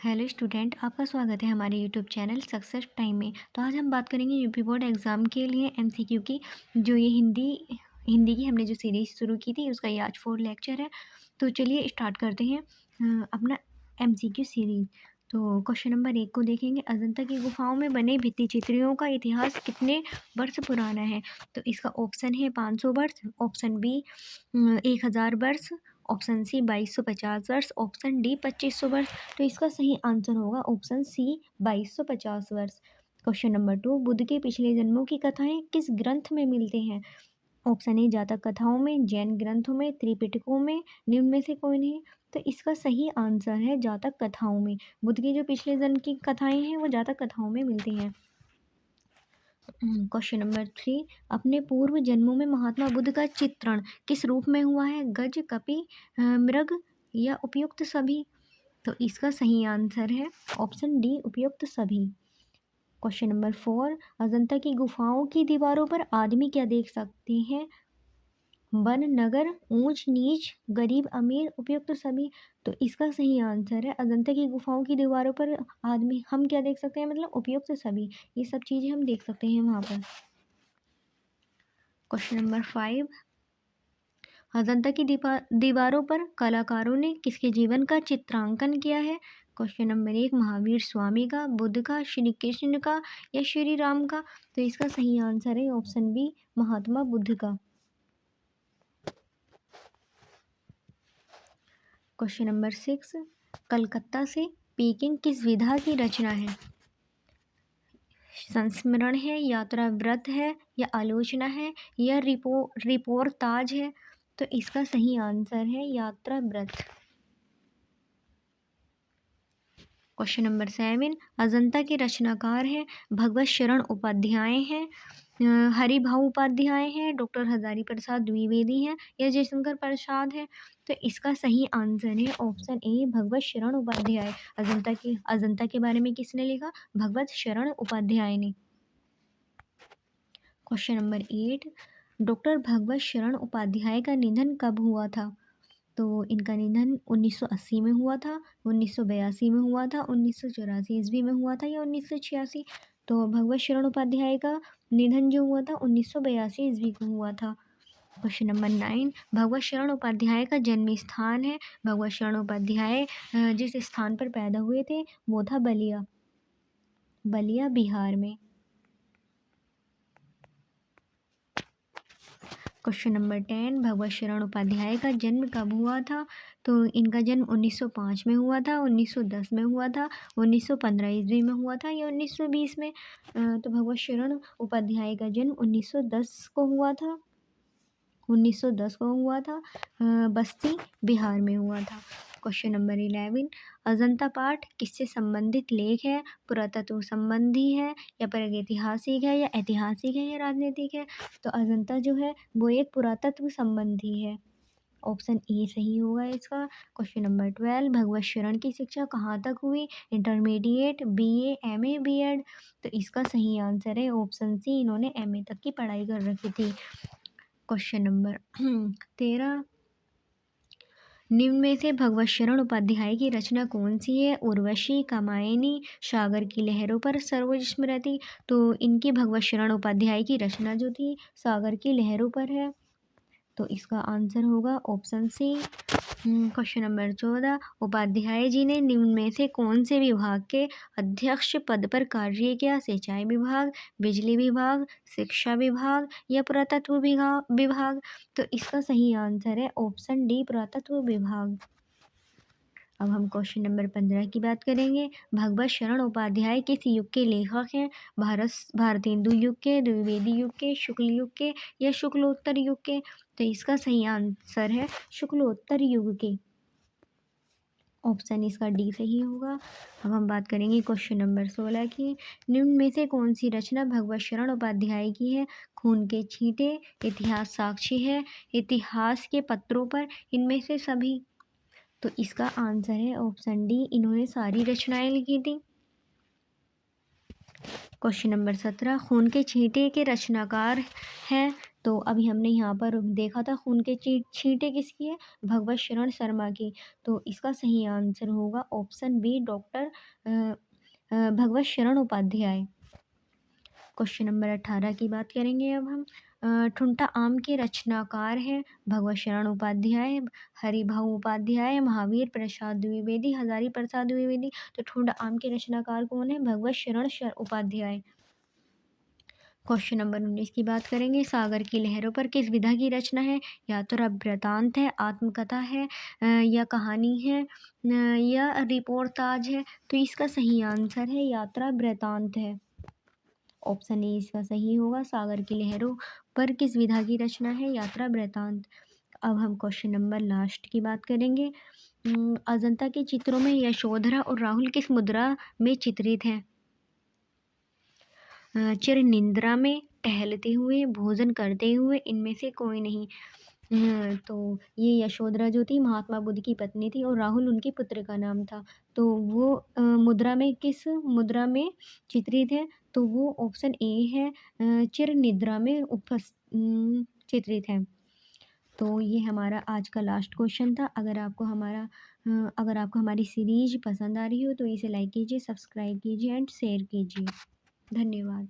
Hello student, आपका स्वागत है हमारे यूट्यूब चैनल सक्सेस टाइम में। तो आज हम बात करेंगे यूपी बोर्ड एग्ज़ाम के लिए एमसीक्यू की। जो ये हिंदी की हमने जो सीरीज़ शुरू की थी उसका ये आज 4 लेक्चर है। तो चलिए स्टार्ट करते हैं अपना एमसीक्यू सीरीज़। तो क्वेश्चन नंबर 1 को देखेंगे। अजंता की गुफाओं में बने भित्ति चित्रियों का इतिहास कितने वर्ष पुराना है? तो इसका ऑप्शन है 500 वर्ष, ऑप्शन बी 1000 वर्ष, ऑप्शन सी 2250 वर्ष, ऑप्शन डी 2500 वर्ष। तो इसका सही आंसर होगा ऑप्शन सी 2250 वर्ष। क्वेश्चन नंबर 2, बुद्ध के पिछले जन्मों की कथाएं किस ग्रंथ में मिलते हैं? ऑप्शन ए जातक कथाओं में, जैन ग्रंथों में, त्रिपिटकों में, निम्न में से कोई नहीं। तो इसका सही आंसर है जातक कथाओं में। बुद्ध के जो पिछले जन्म की कथाएं हैं वो जातक कथाओं में मिलती हैं। क्वेश्चन नंबर 3, अपने पूर्व जन्मों में महात्मा बुद्ध का चित्रण किस रूप में हुआ है? गज, कपि, मृग या उपयुक्त सभी? तो इसका सही आंसर है ऑप्शन डी उपयुक्त सभी। क्वेश्चन नंबर 4, अजंता की गुफाओं की दीवारों पर आदमी क्या देख सकते हैं? वन, नगर, ऊंच नीच, गरीब अमीर, उपयुक्त सभी। तो इसका सही आंसर है अजंता की गुफाओं की दीवारों पर आदमी हम क्या देख सकते हैं, मतलब उपयुक्त सभी। ये सब चीज़ें हम देख सकते हैं वहाँ पर। क्वेश्चन नंबर 5, अजंता की दीवारों पर कलाकारों ने किसके जीवन का चित्रांकन किया है? क्वेश्चन नंबर 1, महावीर स्वामी का, बुद्ध का, श्री कृष्ण का या श्री राम का? तो इसका सही आंसर है ऑप्शन बी महात्मा बुद्ध का। क्वेश्चन नंबर 6, कलकत्ता से पीकिंग किस विधा की रचना है? संस्मरण है, यात्रा व्रत है या आलोचना है या रिपोर्ताज है? तो इसका सही आंसर है यात्रा व्रत। क्वेश्चन नंबर 7, अजंता के रचनाकार हैं भगवत शरण उपाध्याय हैं, हरिभाऊ उपाध्याय हैं, डॉक्टर हजारी प्रसाद द्विवेदी हैं या जयशंकर प्रसाद हैं? तो इसका सही आंसर है ऑप्शन ए भगवत शरण उपाध्याय। अजंता के बारे में किसने लिखा? भगवत शरण उपाध्याय ने। क्वेश्चन नंबर 8, डॉक्टर भगवत शरण उपाध्याय का निधन कब हुआ था? तो इनका निधन 1980 में हुआ था, 1982 में हुआ था, 1984 ईस्वी में हुआ था या 1986? तो भगवत शरण उपाध्याय का निधन जो हुआ था 1982 ईस्वी को हुआ था। क्वेश्चन नंबर 9, भगवत शरण उपाध्याय का जन्म स्थान है। भगवत शरण उपाध्याय जिस स्थान पर पैदा हुए थे वो था बलिया बिहार में। क्वेश्चन नंबर 10, भगवत शरण उपाध्याय का जन्म कब हुआ था? तो इनका जन्म 1905 में हुआ था, 1910 में हुआ था, 1915 ईस्वी में हुआ था या 1920 में? तो भगवत शरण उपाध्याय का जन्म 1910 को हुआ था। 1910 को हुआ था, बस्ती बिहार में हुआ था। क्वेश्चन नंबर 11, अजंता पाठ किससे संबंधित लेख है? पुरातत्व संबंधी है या प्रागैतिहासिक है या ऐतिहासिक है या राजनीतिक है? तो अजंता जो है वो एक पुरातत्व संबंधी है। ऑप्शन ए सही होगा इसका। क्वेश्चन नंबर 12, भगवत शरण की शिक्षा कहाँ तक हुई? Intermediate, BA, MA, BEd? तो इसका सही आंसर है ऑप्शन सी इन्होंने एमए तक की पढ़ाई कर रखी थी। क्वेश्चन नंबर 13, निम्न में से भगवत शरण उपाध्याय की रचना कौन सी है? उर्वशी, कामायनी, सागर की लहरों पर सरोज स्मृति? तो इनकी भगवत शरण उपाध्याय की रचना जो थी सागर की लहरों पर है। तो इसका आंसर होगा option C. Question number 14, Upadhyay ji ने निम्न में से कौन से विभाग के अध्यक्ष पद पर कार्य किया? सिंचाई विभाग, बिजली विभाग, शिक्षा विभाग या पुरातत्व विभाग? तो इसका सही आंसर है ऑप्शन डी पुरातत्व विभाग। अब हम क्वेश्चन नंबर 15 की बात करेंगे। भगवत शरण उपाध्याय किस युग के लेखक हैं? भारतेंदु युग के, द्विवेदी युग के, शुक्ल युग के या शुक्लोत्तर युग के? तो इसका सही आंसर है शुक्लोत्तर युग के। ऑप्शन इसका डी सही होगा। अब हम बात करेंगे क्वेश्चन नंबर 16 की। निम्न में से कौन सी रचना भगवत शरण उपाध्याय की है? खून के छींटे, इतिहास साक्षी है, इतिहास के पत्रों पर, इनमें से सभी? तो इसका आंसर है ऑप्शन डी इन्होंने सारी रचनाएं लिखी थी। क्वेश्चन नंबर 17, खून के छींटे के रचनाकार हैं? तो अभी हमने यहाँ पर देखा था खून के छींटे किसकी है, भगवत शरण शर्मा की। तो इसका सही आंसर होगा ऑप्शन बी, डॉक्टर भगवत शरण उपाध्याय। क्वेश्चन नंबर 18 की बात करेंगे अब हम। ठुंठा आम के रचनाकार हैं भगवत शरण उपाध्याय, हरिभाऊ उपाध्याय, महावीर प्रसाद द्विवेदी, हजारी प्रसाद द्विवेदी। तो ठुंठा आम के रचनाकार कौन है, भगवत शरण उपाध्याय। क्वेश्चन नंबर 19 की बात करेंगे। सागर की लहरों पर किस विधा की रचना है, या तो वृतांत है, आत्मकथा है, या कहानी है, या रिपोर्टाज है। तो इसका सही आंसर है यात्रा वृतांत है। ऑप्शन ए इसका सही होगा। सागर की लहरों पर किस विधा की रचना है, यात्रा वृतांत। अब हम क्वेश्चन नंबर लास्ट की बात करेंगे। अजंता के चित्रों में यशोधरा और राहुल किस मुद्रा में चित्रित हैं, चिर निंद्रा में, टहलते हुए, भोजन करते हुए, इनमें से कोई नहीं। तो ये यशोधरा जो थी महात्मा बुद्ध की पत्नी थी और राहुल उनके पुत्र का नाम था। तो वो मुद्रा में किस मुद्रा में चित्रित है, तो वो ऑप्शन ए है, चिर निद्रा में चित्रित है। तो ये हमारा आज का लास्ट क्वेश्चन था। अगर आपको हमारी सीरीज पसंद आ रही हो तो इसे लाइक कीजिए, सब्सक्राइब कीजिए एंड शेयर कीजिए। धन्यवाद।